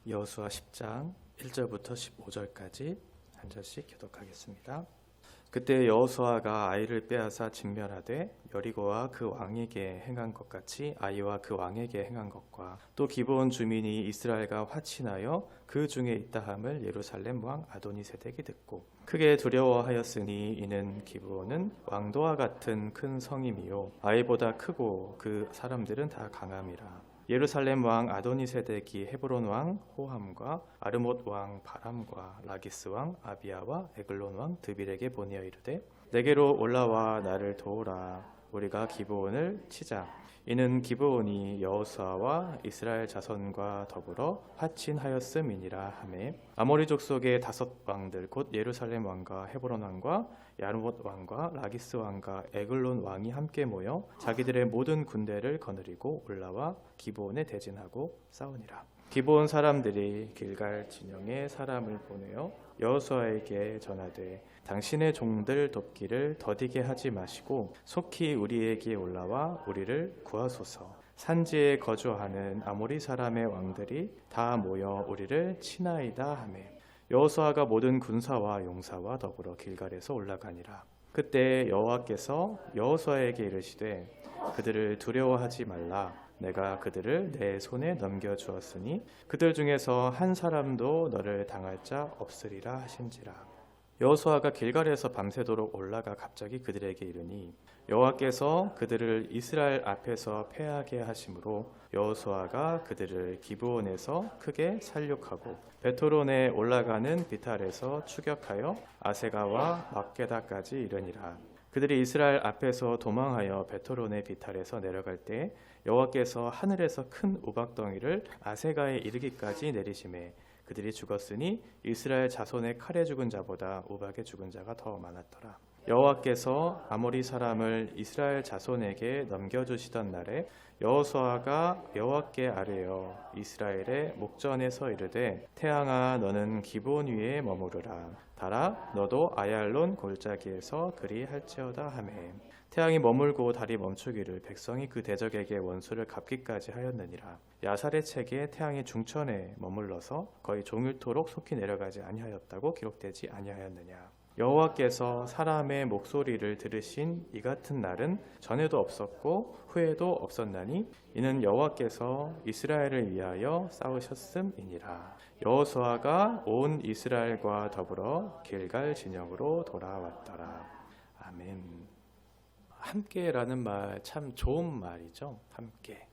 여호수아 10장 1절부터 15절까지 한 절씩 교독하겠습니다. 그때 여호수아가 아이를 빼앗아 진멸하되 여리고와 그 왕에게 행한 것 같이 아이와 그 왕에게 행한 것과 또 기브온 주민이 이스라엘과 화친하여 그 중에 있다함을 예루살렘 왕 아도니세덱이 듣고 크게 두려워하였으니 이는 기브온은 왕도와 같은 큰 성임이요 아이보다 크고 그 사람들은 다 강함이라. 예루살렘 왕 아도니세덱이 헤브론 왕 호함과 아르못 왕 바람과 라기스 왕 아비야와 에글론 왕 드빌에게 보내어 이르되 내게로 올라와 나를 도우라. 우리가 기브온을 치자. 이는 기브온이 여호수아와 이스라엘 자손과 더불어 화친하였음이니라 하매 아모리 족속의 5 왕들 곧 예루살렘 왕과 헤브론 왕과 야르못 왕과 라기스 왕과 에글론 왕이 함께 모여 자기들의 모든 군대를 거느리고 올라와 기브온에 대진하고 싸우니라. 기브온 사람들이 길갈 진영에 사람을 보내어 여호수아에게 전하되 당신의 종들 돕기를 더디게 하지 마시고 속히 우리에게 올라와 우리를 구하소서. 산지에 거주하는 아모리 사람의 왕들이 다 모여 우리를 치나이다 하매 여호수아가 모든 군사와 용사와 더불어 길갈에서 올라가니라. 그때 여호와께서 여호수아에게 이르시되 그들을 두려워하지 말라. 내가 그들을 내 손에 넘겨주었으니 그들 중에서 한 사람도 너를 당할 자 없으리라 하신지라. 여호수아가 길갈에서 밤새도록 올라가 갑자기 그들에게 이르니 여호와께서 그들을 이스라엘 앞에서 패하게 하심으로 여호수아가 그들을 기브온에서 크게 살육하고 베토론에 올라가는 비탈에서 추격하여 아세가와 막게다까지 이르니라. 그들이 이스라엘 앞에서 도망하여 베토론의 비탈에서 내려갈 때 여호와께서 하늘에서 큰 우박덩이를 아세가에 이르기까지 내리심에 그들이 죽었으니 이스라엘 자손의 칼에 죽은 자보다 우박에 죽은 자가 더 많았더라. 여호와께서 아모리 사람을 이스라엘 자손에게 넘겨주시던 날에 여호수아가 여호와께 아뢰어 이스라엘의 목전에서 이르되 태양아 너는 기브온 위에 머무르라. 달아 너도 아얄론 골짜기에서 그리할지어다 하매 태양이 머물고 달이 멈추기를 백성이 그 대적에게 원수를 갚기까지 하였느니라. 야살의 책에 태양이 중천에 머물러서 거의 종일토록 속히 내려가지 아니하였다고 기록되지 아니하였느냐. 여호와께서 사람의 목소리를 들으신 이 같은 날은 전에도 없었고 후에도 없었나니 이는 여호와께서 이스라엘을 위하여 싸우셨음이니라. 여호수아가 온 이스라엘과 더불어 길갈 진영으로 돌아왔더라. 아멘. 함께라는 말 참 좋은 말이죠. 함께.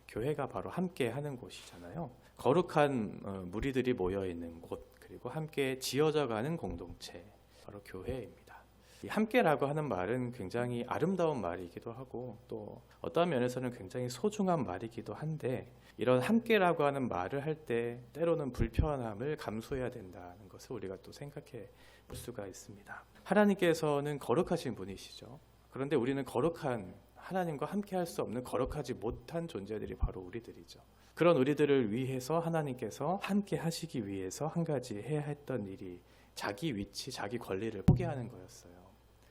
교회가 바로 함께 하는 곳이잖아요. 거룩한 무리들이 모여 있는 곳, 그리고 함께 지어져가는 공동체, 바로 교회입니다. 이 함께라고 하는 말은 굉장히 아름다운 말이기도 하고 또 어떤 면에서는 굉장히 소중한 말이기도 한데 이런 함께라고 하는 말을 할 때 때로는 불편함을 감수해야 된다는 것을 우리가 또 생각해 볼 수가 있습니다. 하나님께서는 거룩하신 분이시죠. 그런데 우리는 거룩한 하나님과 함께 할 수 없는 거룩하지 못한 존재들이 바로 우리들이죠. 그런 우리들을 위해서 하나님께서 함께 하시기 위해서 한 가지 해야 했던 일이 자기 위치, 자기 권리를 포기하는 거였어요.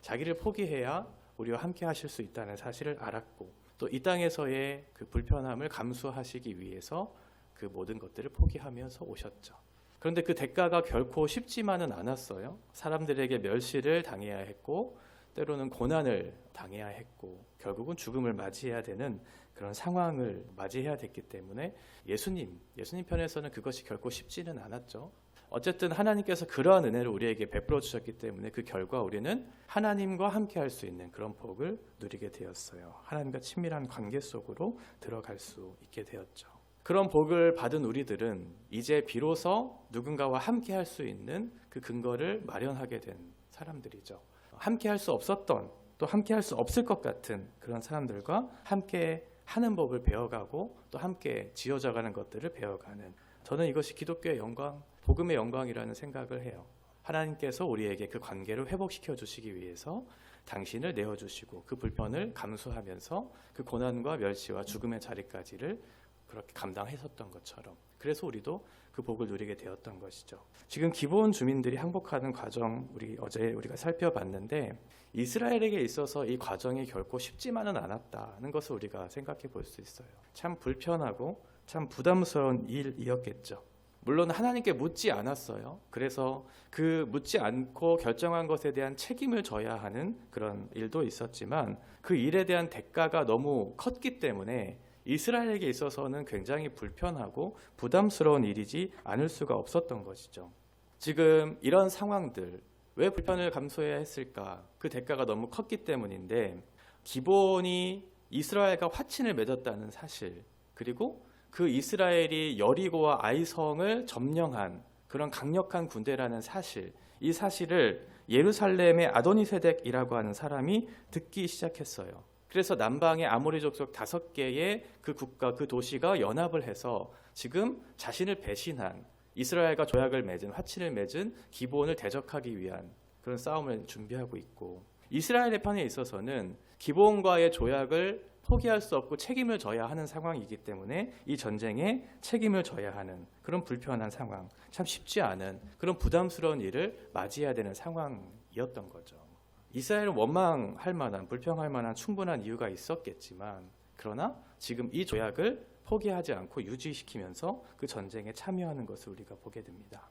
자기를 포기해야 우리와 함께 하실 수 있다는 사실을 알았고 또 이 땅에서의 그 불편함을 감수하시기 위해서 그 모든 것들을 포기하면서 오셨죠. 그런데 그 대가가 결코 쉽지만은 않았어요. 사람들에게 멸시를 당해야 했고 때로는 고난을 당해야 했고 결국은 죽음을 맞이해야 되는 그런 상황을 맞이해야 됐기 때문에 예수님 편에서는 그것이 결코 쉽지는 않았죠. 어쨌든 하나님께서 그러한 은혜를 우리에게 베풀어 주셨기 때문에 그 결과 우리는 하나님과 함께 할 수 있는 그런 복을 누리게 되었어요. 하나님과 친밀한 관계 속으로 들어갈 수 있게 되었죠. 그런 복을 받은 우리들은 이제 비로소 누군가와 함께 할 수 있는 그 근거를 마련하게 된 사람들이죠. 함께 할 수 없었던 또 함께 할 수 없을 것 같은 그런 사람들과 함께 하는 법을 배워가고 또 함께 지어져가는 것들을 배워가는, 저는 이것이 기독교의 영광, 복음의 영광이라는 생각을 해요. 하나님께서 우리에게 그 관계를 회복시켜 주시기 위해서 당신을 내어주시고 그 불편을 감수하면서 그 고난과 멸시와 죽음의 자리까지를 그렇게 감당했었던 것처럼 그래서 우리도 그 복을 누리게 되었던 것이죠. 지금 기브온 주민들이 항복하는 과정 어제 우리가 살펴봤는데 이스라엘에게 있어서 이 과정이 결코 쉽지만은 않았다는 것을 우리가 생각해 볼 수 있어요. 참 불편하고 참 부담스러운 일이었겠죠. 물론 하나님께 묻지 않았어요. 그래서 그 묻지 않고 결정한 것에 대한 책임을 져야 하는 그런 일도 있었지만 그 일에 대한 대가가 너무 컸기 때문에 이스라엘에게 있어서는 굉장히 불편하고 부담스러운 일이지 않을 수가 없었던 것이죠. 지금 이런 상황들, 왜 불편을 감수해야 했을까? 그 대가가 너무 컸기 때문인데 기브온이 이스라엘과 화친을 맺었다는 사실, 그리고 그 이스라엘이 여리고와 아이성을 점령한 그런 강력한 군대라는 사실, 이 사실을 예루살렘의 아도니세덱이라고 하는 사람이 듣기 시작했어요. 그래서 남방의 아모리 족속 5개의 그 국가, 그 도시가 연합을 해서 지금 자신을 배신한 이스라엘과 조약을 맺은, 화친을 맺은 기브온을 대적하기 위한 그런 싸움을 준비하고 있고, 이스라엘의 편에 있어서는 기브온과의 조약을 포기할 수 없고 책임을 져야 하는 상황이기 때문에 이 전쟁에 책임을 져야 하는 그런 불편한 상황, 참 쉽지 않은 그런 부담스러운 일을 맞이해야 되는 상황이었던 거죠. 이스라엘은 원망할 만한, 불평할 만한 충분한 이유가 있었겠지만, 그러나 지금 이 조약을 포기하지 않고 유지시키면서 그 전쟁에 참여하는 것을 우리가 보게 됩니다.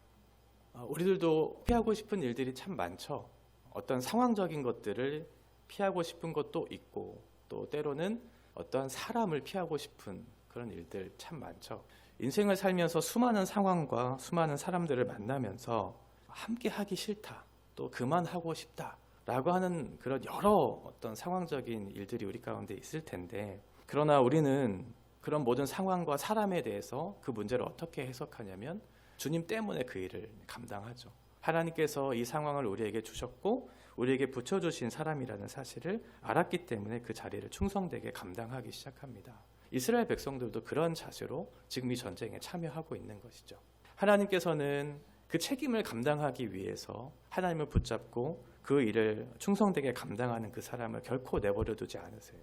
우리들도 피하고 싶은 일들이 참 많죠. 어떤 상황적인 것들을 피하고 싶은 것도 있고, 또 때로는 어떤 사람을 피하고 싶은 그런 일들 참 많죠. 인생을 살면서 수많은 상황과 수많은 사람들을 만나면서 함께 하기 싫다, 또 그만하고 싶다 라고 하는 그런 여러 어떤 상황적인 일들이 우리 가운데 있을 텐데, 그러나 우리는 그런 모든 상황과 사람에 대해서 그 문제를 어떻게 해석하냐면 주님 때문에 그 일을 감당하죠. 하나님께서 이 상황을 우리에게 주셨고 우리에게 붙여주신 사람이라는 사실을 알았기 때문에 그 자리를 충성되게 감당하기 시작합니다. 이스라엘 백성들도 그런 자세로 지금 이 전쟁에 참여하고 있는 것이죠. 하나님께서는 그 책임을 감당하기 위해서 하나님을 붙잡고 그 일을 충성되게 감당하는 그 사람을 결코 내버려 두지 않으세요.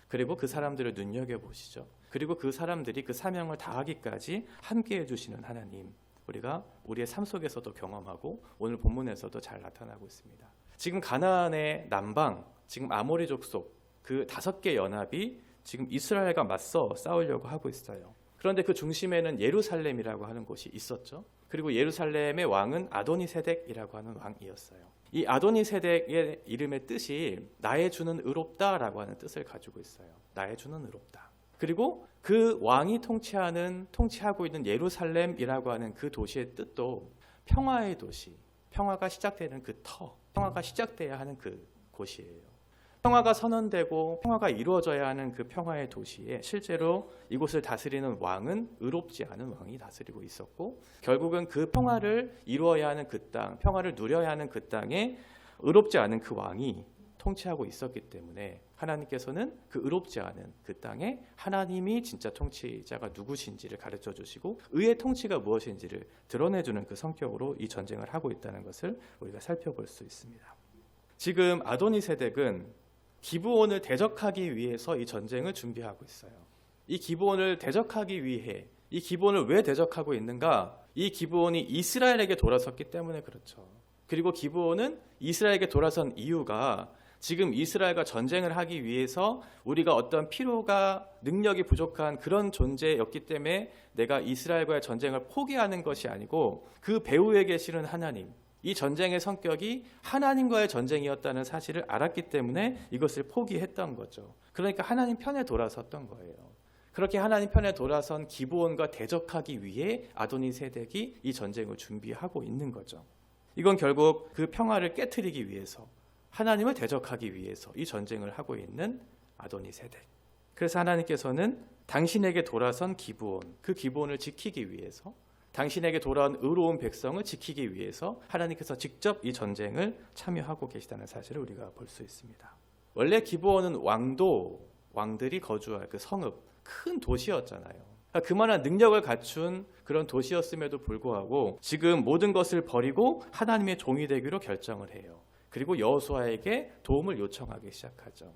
그리고 그 사람들을 눈여겨보시죠. 그리고 그 사람들이 그 사명을 다하기까지 함께해 주시는 하나님, 우리가 우리의 삶 속에서도 경험하고 오늘 본문에서도 잘 나타나고 있습니다. 지금 가나안의 남방, 지금 아모리 족속 그 5개 연합이 지금 이스라엘과 맞서 싸우려고 하고 있어요. 그런데 그 중심에는 예루살렘이라고 하는 곳이 있었죠. 그리고 예루살렘의 왕은 아도니세덱이라고 하는 왕이었어요. 이 아도니세덱의 이름의 뜻이 나의 주는 의롭다라고 하는 뜻을 가지고 있어요. 나의 주는 의롭다. 그리고 그 왕이 통치하고 있는 예루살렘이라고 하는 그 도시의 뜻도 평화의 도시, 평화가 시작되는 그 터, 평화가 시작돼야 하는 그 곳이에요. 평화가 선언되고 평화가 이루어져야 하는 그 평화의 도시에 실제로 이곳을 다스리는 왕은 의롭지 않은 왕이 다스리고 있었고, 결국은 그 평화를 이루어야 하는 그 땅, 평화를 누려야 하는 그 땅에 의롭지 않은 그 왕이 통치하고 있었기 때문에 하나님께서는 그 의롭지 않은 그 땅에 하나님이 진짜 통치자가 누구신지를 가르쳐 주시고 의의 통치가 무엇인지를 드러내주는 그 성격으로 이 전쟁을 하고 있다는 것을 우리가 살펴볼 수 있습니다. 지금 아도니세덱은 기브온을 대적하기 위해서 이 전쟁을 준비하고 있어요. 이 기브온을 대적하기 위해, 이 기브온을 왜 대적하고 있는가? 이 기브온이 이스라엘에게 돌아섰기 때문에 그렇죠. 그리고 기브온은 이스라엘에게 돌아선 이유가 지금 이스라엘과 전쟁을 하기 위해서 우리가 어떤 필요가 능력이 부족한 그런 존재였기 때문에 내가 이스라엘과의 전쟁을 포기하는 것이 아니고 그 배후에 계시는 하나님, 이 전쟁의 성격이 하나님과의 전쟁이었다는 사실을 알았기 때문에 이것을 포기했던 거죠. 그러니까 하나님 편에 돌아섰던 거예요. 그렇게 하나님 편에 돌아선 기브온과 대적하기 위해 아도니세덱이 이 전쟁을 준비하고 있는 거죠. 이건 결국 그 평화를 깨트리기 위해서, 하나님을 대적하기 위해서 이 전쟁을 하고 있는 아도니세덱. 그래서 하나님께서는 당신에게 돌아선 기브온, 그 기브온을 지키기 위해서, 당신에게 돌아온 의로운 백성을 지키기 위해서 하나님께서 직접 이 전쟁을 참여하고 계시다는 사실을 우리가 볼 수 있습니다. 원래 기브온은 왕들이 거주할 그 성읍, 큰 도시였잖아요. 그만한 능력을 갖춘 그런 도시였음에도 불구하고 지금 모든 것을 버리고 하나님의 종이 되기로 결정을 해요. 그리고 여호수아에게 도움을 요청하기 시작하죠.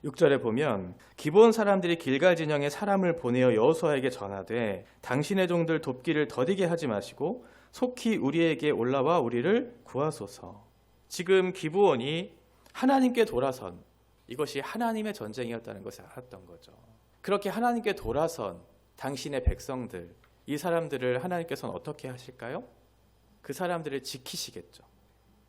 6절에 보면 기브온 사람들이 길갈 진영에 사람을 보내어 여호수아에게 전하되 당신의 종들 돕기를 더디게 하지 마시고 속히 우리에게 올라와 우리를 구하소서. 지금 기브온이 하나님께 돌아선, 이것이 하나님의 전쟁이었다는 것을 알았던 거죠. 그렇게 하나님께 돌아선, 당신의 백성들, 이 사람들을 하나님께서는 어떻게 하실까요? 그 사람들을 지키시겠죠.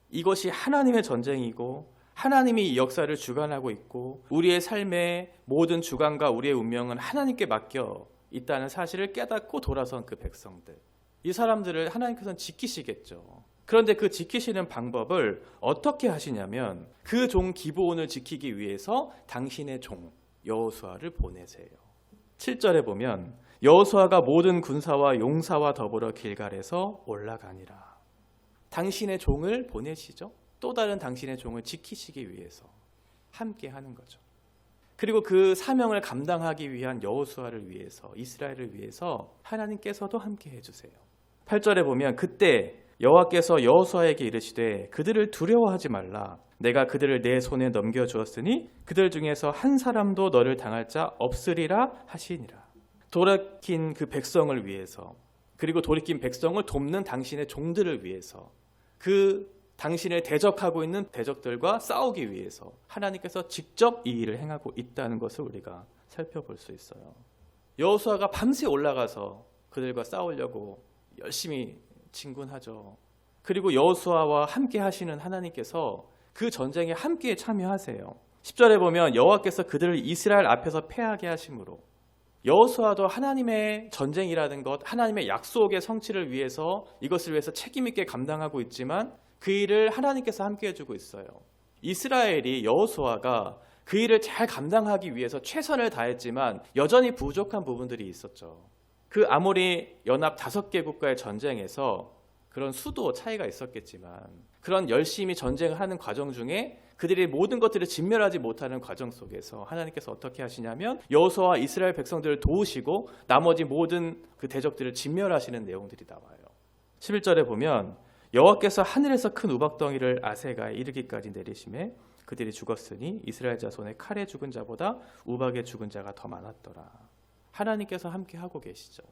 이것이 하나님의 전쟁이고 하나님이 이 역사를 주관하고 있고 우리의 삶의 모든 주관과 우리의 운명은 하나님께 맡겨 있다는 사실을 깨닫고 돌아선 그 백성들, 이 사람들을 하나님께서는 지키시겠죠. 그런데 그 지키시는 방법을 어떻게 하시냐면 그 종 기브온을 지키기 위해서 당신의 종 여호수아를 보내세요. 7절에 보면 여호수아가 모든 군사와 용사와 더불어 길갈에서 올라가니라. 당신의 종을 보내시죠. 또 다른 당신의 종을 지키시기 위해서 함께 하는 거죠. 그리고 그 사명을 감당하기 위한 여호수아를 위해서, 이스라엘을 위해서 하나님께서도 함께 해주세요. 8절에 보면 그때 여호와께서 여호수아에게 이르시되 그들을 두려워하지 말라. 내가 그들을 내 손에 넘겨주었으니 그들 중에서 한 사람도 너를 당할 자 없으리라 하시니라. 돌이킨 그 백성을 위해서, 그리고 돌이킨 백성을 돕는 당신의 종들을 위해서, 그 당신을 대적하고 있는 대적들과 싸우기 위해서 하나님께서 직접 이 일을 행하고 있다는 것을 우리가 살펴볼 수 있어요. 여호수아가 밤새 올라가서 그들과 싸우려고 열심히 진군하죠. 그리고 여호수아와 함께 하시는 하나님께서 그 전쟁에 함께 참여하세요. 10절에 보면 여호와께서 그들을 이스라엘 앞에서 패하게 하심으로, 여호수아도 하나님의 전쟁이라는 것, 하나님의 약속의 성취를 위해서 이것을 위해서 책임 있게 감당하고 있지만 그 일을 하나님께서 함께 해주고 있어요. 이스라엘이, 여호수아가 그 일을 잘 감당하기 위해서 최선을 다했지만 여전히 부족한 부분들이 있었죠. 그 아모리 연합 5개 국가의 전쟁에서 그런 수도 차이가 있었겠지만 그런 열심히 전쟁을 하는 과정 중에 그들이 모든 것들을 진멸하지 못하는 과정 속에서 하나님께서 어떻게 하시냐면 여호수아와 이스라엘 백성들을 도우시고 나머지 모든 그 대적들을 진멸하시는 내용들이 나와요. 11절에 보면 여호와께서 하늘에서 큰 우박덩이를 아세가에 이르기까지 내리심에 그들이 죽었으니 이스라엘 자손의 칼에 죽은 자보다 우박에 죽은 자가 더 많았더라. 하나님께서 함께 하고 계시죠.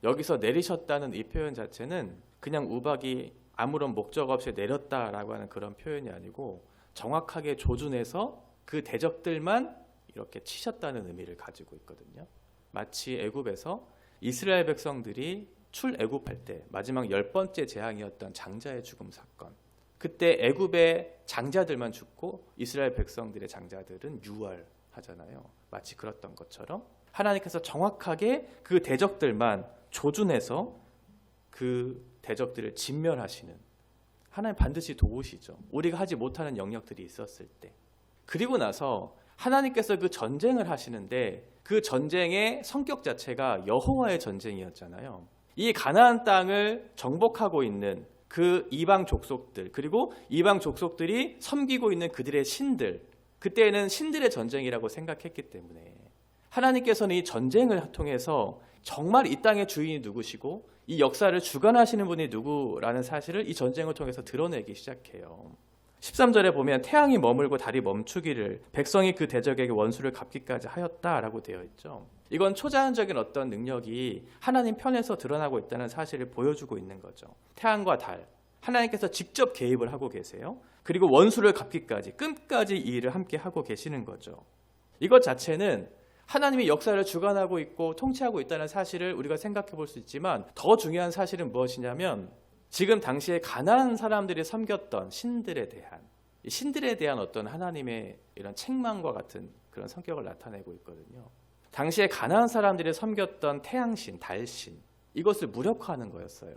여기서 내리셨다는 이 표현 자체는 그냥 우박이 아무런 목적 없이 내렸다라고 하는 그런 표현이 아니고 정확하게 조준해서 그 대적들만 이렇게 치셨다는 의미를 가지고 있거든요. 마치 애굽에서 이스라엘 백성들이 출애굽할 때 마지막 10번째 재앙이었던 장자의 죽음 사건, 그때 애굽의 장자들만 죽고 이스라엘 백성들의 장자들은 유월하잖아요. 마치 그랬던 것처럼 하나님께서 정확하게 그 대적들만 조준해서 그 대적들을 진멸하시는, 하나님 반드시 도우시죠. 우리가 하지 못하는 영역들이 있었을 때. 그리고 나서 하나님께서 그 전쟁을 하시는데 그 전쟁의 성격 자체가 여호와의 전쟁이었잖아요. 이 가나안 땅을 정복하고 있는 그 이방 족속들, 그리고 이방 족속들이 섬기고 있는 그들의 신들, 그때는 신들의 전쟁이라고 생각했기 때문에 하나님께서는 이 전쟁을 통해서 정말 이 땅의 주인이 누구시고 이 역사를 주관하시는 분이 누구라는 사실을 이 전쟁을 통해서 드러내기 시작해요. 13절에 보면 태양이 머물고 달이 멈추기를 백성이 그 대적에게 원수를 갚기까지 하였다라고 되어 있죠. 이건 초자연적인 어떤 능력이 하나님 편에서 드러나고 있다는 사실을 보여주고 있는 거죠. 태양과 달, 하나님께서 직접 개입을 하고 계세요. 그리고 원수를 갚기까지, 끝까지 이 일을 함께 하고 계시는 거죠. 이것 자체는 하나님이 역사를 주관하고 있고 통치하고 있다는 사실을 우리가 생각해 볼 수 있지만 더 중요한 사실은 무엇이냐면 지금 당시에 가나안 사람들이 섬겼던 신들에 대한 어떤 하나님의 이런 책망과 같은 그런 성격을 나타내고 있거든요. 당시에 가나안 사람들이 섬겼던 태양신, 달신, 이것을 무력화하는 거였어요.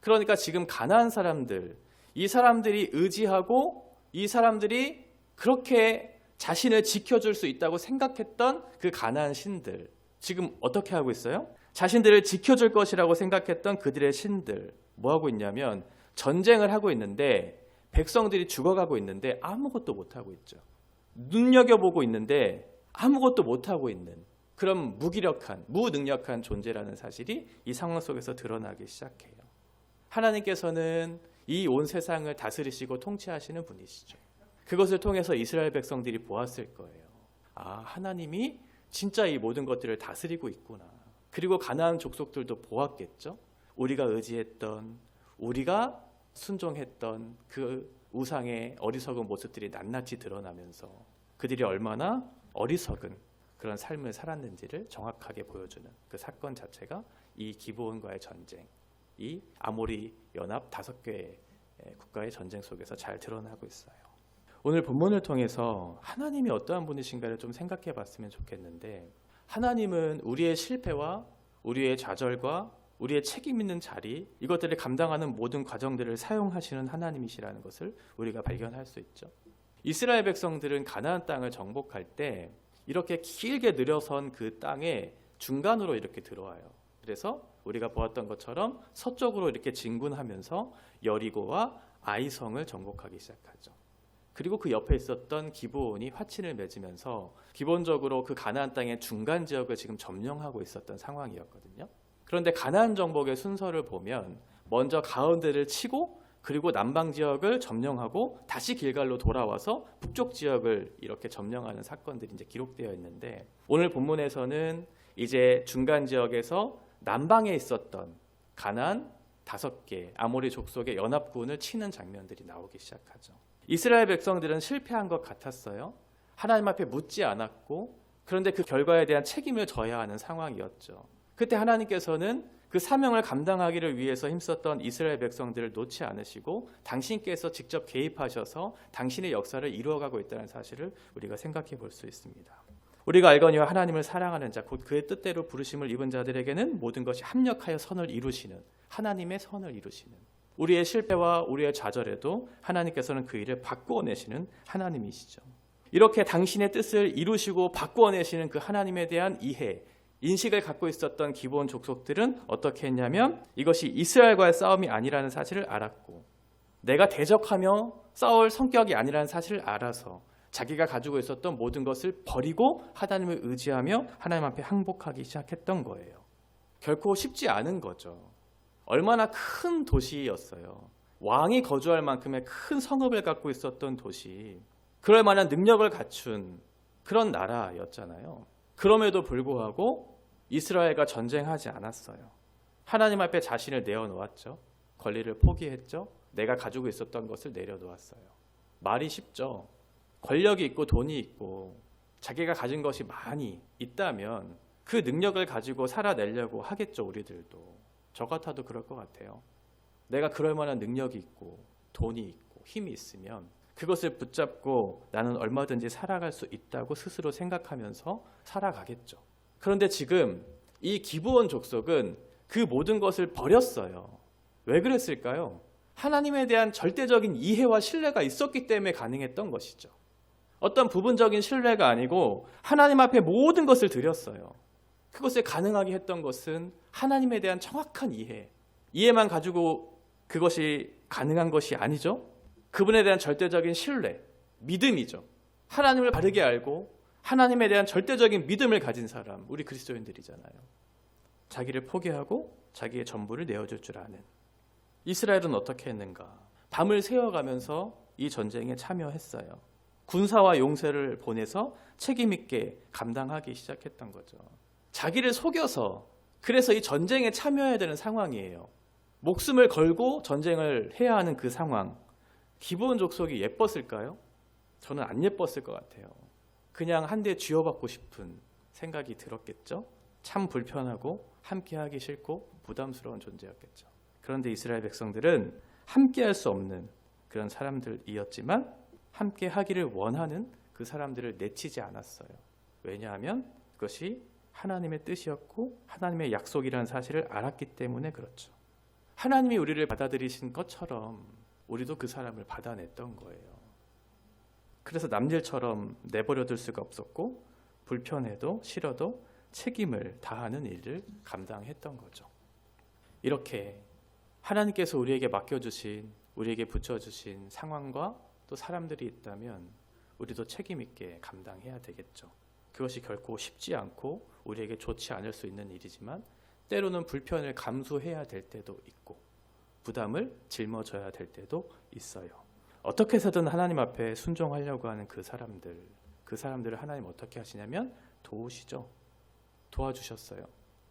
그러니까 지금 가나안 사람들, 이 사람들이 의지하고 이 사람들이 그렇게 자신을 지켜줄 수 있다고 생각했던 그 가나안 신들, 지금 어떻게 하고 있어요? 자신들을 지켜줄 것이라고 생각했던 그들의 신들 뭐 하고 있냐면 전쟁을 하고 있는데 백성들이 죽어가고 있는데 아무것도 못하고 있죠. 눈여겨보고 있는데 아무것도 못하고 있는 그런 무기력한, 무능력한 존재라는 사실이 이 상황 속에서 드러나기 시작해요. 하나님께서는 이 온 세상을 다스리시고 통치하시는 분이시죠. 그것을 통해서 이스라엘 백성들이 보았을 거예요. 아, 하나님이 진짜 이 모든 것들을 다스리고 있구나. 그리고 가나안 족속들도 보았겠죠. 우리가 의지했던, 우리가 순종했던 그 우상의 어리석은 모습들이 낱낱이 드러나면서 그들이 얼마나 어리석은, 그런 삶을 살았는지를 정확하게 보여주는 그 사건 자체가 이 기브온과의 전쟁, 이 아모리 연합 5개의 국가의 전쟁 속에서 잘 드러나고 있어요. 오늘 본문을 통해서 하나님이 어떠한 분이신가를 좀 생각해 봤으면 좋겠는데, 하나님은 우리의 실패와 우리의 좌절과 우리의 책임 있는 자리, 이것들을 감당하는 모든 과정들을 사용하시는 하나님이시라는 것을 우리가 발견할 수 있죠. 이스라엘 백성들은 가나안 땅을 정복할 때 이렇게 길게 늘어선 그 땅의 중간으로 이렇게 들어와요. 그래서 우리가 보았던 것처럼 서쪽으로 이렇게 진군하면서 여리고와 아이성을 정복하기 시작하죠. 그리고 그 옆에 있었던 기브온이 화친을 맺으면서 기본적으로 그 가나안 땅의 중간 지역을 지금 점령하고 있었던 상황이었거든요. 그런데 가나안 정복의 순서를 보면 먼저 가운데를 치고 그리고 남방 지역을 점령하고 다시 길갈로 돌아와서 북쪽 지역을 이렇게 점령하는 사건들이 이제 기록되어 있는데, 오늘 본문에서는 이제 중간 지역에서 남방에 있었던 가나안 5개 아모리 족속의 연합군을 치는 장면들이 나오기 시작하죠. 이스라엘 백성들은 실패한 것 같았어요. 하나님 앞에 묻지 않았고, 그런데 그 결과에 대한 책임을 져야 하는 상황이었죠. 그때 하나님께서는 그 사명을 감당하기를 위해서 힘썼던 이스라엘 백성들을 놓지 않으시고 당신께서 직접 개입하셔서 당신의 역사를 이루어가고 있다는 사실을 우리가 생각해 볼 수 있습니다. 우리가 알거니와 하나님을 사랑하는 자, 곧 그의 뜻대로 부르심을 입은 자들에게는 모든 것이 합력하여 선을 이루시는, 하나님의 선을 이루시는, 우리의 실패와 우리의 좌절에도 하나님께서는 그 일을 바꾸어내시는 하나님이시죠. 이렇게 당신의 뜻을 이루시고 바꾸어내시는 그 하나님에 대한 이해, 인식을 갖고 있었던 기브온 족속들은 어떻게 했냐면, 이것이 이스라엘과의 싸움이 아니라는 사실을 알았고, 내가 대적하며 싸울 성격이 아니라는 사실을 알아서 자기가 가지고 있었던 모든 것을 버리고 하나님을 의지하며 하나님 앞에 항복하기 시작했던 거예요. 결코 쉽지 않은 거죠. 얼마나 큰 도시였어요. 왕이 거주할 만큼의 큰 성읍을 갖고 있었던 도시, 그럴 만한 능력을 갖춘 그런 나라였잖아요. 그럼에도 불구하고 이스라엘과 전쟁하지 않았어요. 하나님 앞에 자신을 내어놓았죠. 권리를 포기했죠. 내가 가지고 있었던 것을 내려놓았어요. 말이 쉽죠. 권력이 있고 돈이 있고 자기가 가진 것이 많이 있다면 그 능력을 가지고 살아내려고 하겠죠. 우리들도. 저 같아도 그럴 것 같아요. 내가 그럴 만한 능력이 있고 돈이 있고 힘이 있으면 그것을 붙잡고 나는 얼마든지 살아갈 수 있다고 스스로 생각하면서 살아가겠죠. 그런데 지금 이 기브온 족속은 그 모든 것을 버렸어요. 왜 그랬을까요? 하나님에 대한 절대적인 이해와 신뢰가 있었기 때문에 가능했던 것이죠. 어떤 부분적인 신뢰가 아니고 하나님 앞에 모든 것을 드렸어요. 그것을 가능하게 했던 것은 하나님에 대한 정확한 이해만 가지고 그것이 가능한 것이 아니죠. 그분에 대한 절대적인 신뢰, 믿음이죠. 하나님을 바르게 알고 하나님에 대한 절대적인 믿음을 가진 사람, 우리 그리스도인들이잖아요. 자기를 포기하고 자기의 전부를 내어줄 줄 아는. 이스라엘은 어떻게 했는가? 밤을 새워가면서 이 전쟁에 참여했어요. 군사와 용사를 보내서 책임 있게 감당하기 시작했던 거죠. 자기를 속여서, 그래서 이 전쟁에 참여해야 되는 상황이에요. 목숨을 걸고 전쟁을 해야 하는 그 상황. 기브온 족속이 예뻤을까요? 저는 안 예뻤을 것 같아요. 그냥 한 대 쥐어받고 싶은 생각이 들었겠죠. 참 불편하고 함께하기 싫고 부담스러운 존재였겠죠. 그런데 이스라엘 백성들은 함께할 수 없는 그런 사람들이었지만 함께하기를 원하는 그 사람들을 내치지 않았어요. 왜냐하면 그것이 하나님의 뜻이었고 하나님의 약속이라는 사실을 알았기 때문에 그렇죠. 하나님이 우리를 받아들이신 것처럼 우리도 그 사람을 받아냈던 거예요. 그래서 남일처럼 내버려둘 수가 없었고 불편해도 싫어도 책임을 다하는 일을 감당했던 거죠. 이렇게 하나님께서 우리에게 맡겨주신, 우리에게 붙여주신 상황과 또 사람들이 있다면 우리도 책임 있게 감당해야 되겠죠. 그것이 결코 쉽지 않고 우리에게 좋지 않을 수 있는 일이지만 때로는 불편을 감수해야 될 때도 있고 부담을 짊어져야 될 때도 있어요. 어떻게 해서든 하나님 앞에 순종하려고 하는 그 사람들을 하나님 어떻게 하시냐면 도우시죠. 도와주셨어요.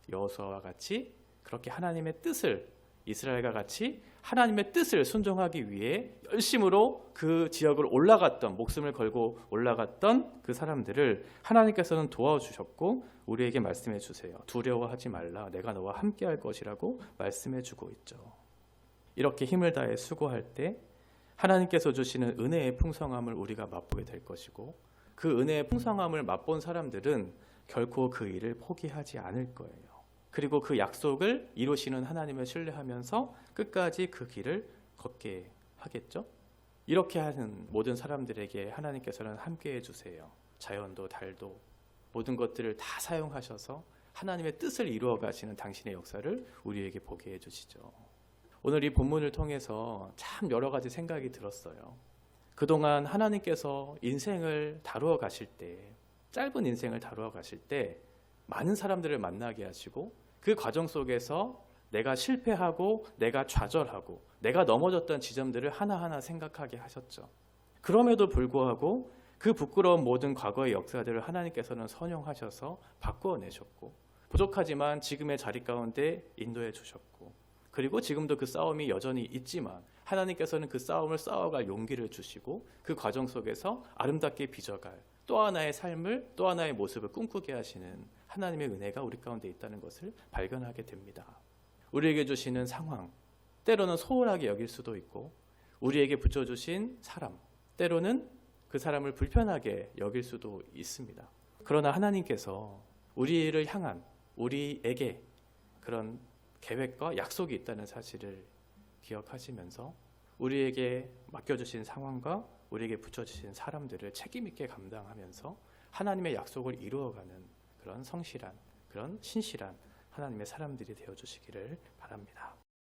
여호수아와 같이 그렇게 하나님의 뜻을 이스라엘과 같이 하나님의 뜻을 순종하기 위해 열심으로 그 지역을 올라갔던, 목숨을 걸고 올라갔던 그 사람들을 하나님께서는 도와주셨고 우리에게 말씀해 주세요. 두려워하지 말라. 내가 너와 함께할 것이라고 말씀해 주고 있죠. 이렇게 힘을 다해 수고할 때 하나님께서 주시는 은혜의 풍성함을 우리가 맛보게 될 것이고 그 은혜의 풍성함을 맛본 사람들은 결코 그 일을 포기하지 않을 거예요. 그리고 그 약속을 이루시는 하나님을 신뢰하면서 끝까지 그 길을 걷게 하겠죠. 이렇게 하는 모든 사람들에게 하나님께서는 함께해 주세요. 자연도 달도 모든 것들을 다 사용하셔서 하나님의 뜻을 이루어 가시는 당신의 역사를 우리에게 보게 해주시죠. 오늘 이 본문을 통해서 참 여러 가지 생각이 들었어요. 그동안 하나님께서 인생을 다루어 가실 때, 짧은 인생을 다루어 가실 때 많은 사람들을 만나게 하시고 그 과정 속에서 내가 실패하고 내가 좌절하고 내가 넘어졌던 지점들을 하나하나 생각하게 하셨죠. 그럼에도 불구하고 그 부끄러운 모든 과거의 역사들을 하나님께서는 선용하셔서 바꾸어내셨고 부족하지만 지금의 자리 가운데 인도해 주셨고 그리고 지금도 그 싸움이 여전히 있지만 하나님께서는 그 싸움을 싸워갈 용기를 주시고 그 과정 속에서 아름답게 빚어갈 또 하나의 삶을 또 하나의 모습을 꿈꾸게 하시는 하나님의 은혜가 우리 가운데 있다는 것을 발견하게 됩니다. 우리에게 주시는 상황, 때로는 소홀하게 여길 수도 있고 우리에게 붙여주신 사람, 때로는 그 사람을 불편하게 여길 수도 있습니다. 그러나 하나님께서 우리를 향한 우리에게 그런 계획과 약속이 있다는 사실을 기억하시면서 우리에게 맡겨주신 상황과 우리에게 붙여주신 사람들을 책임있게 감당하면서 하나님의 약속을 이루어가는 그런 성실한, 그런 신실한 하나님의 사람들이 되어주시기를 바랍니다.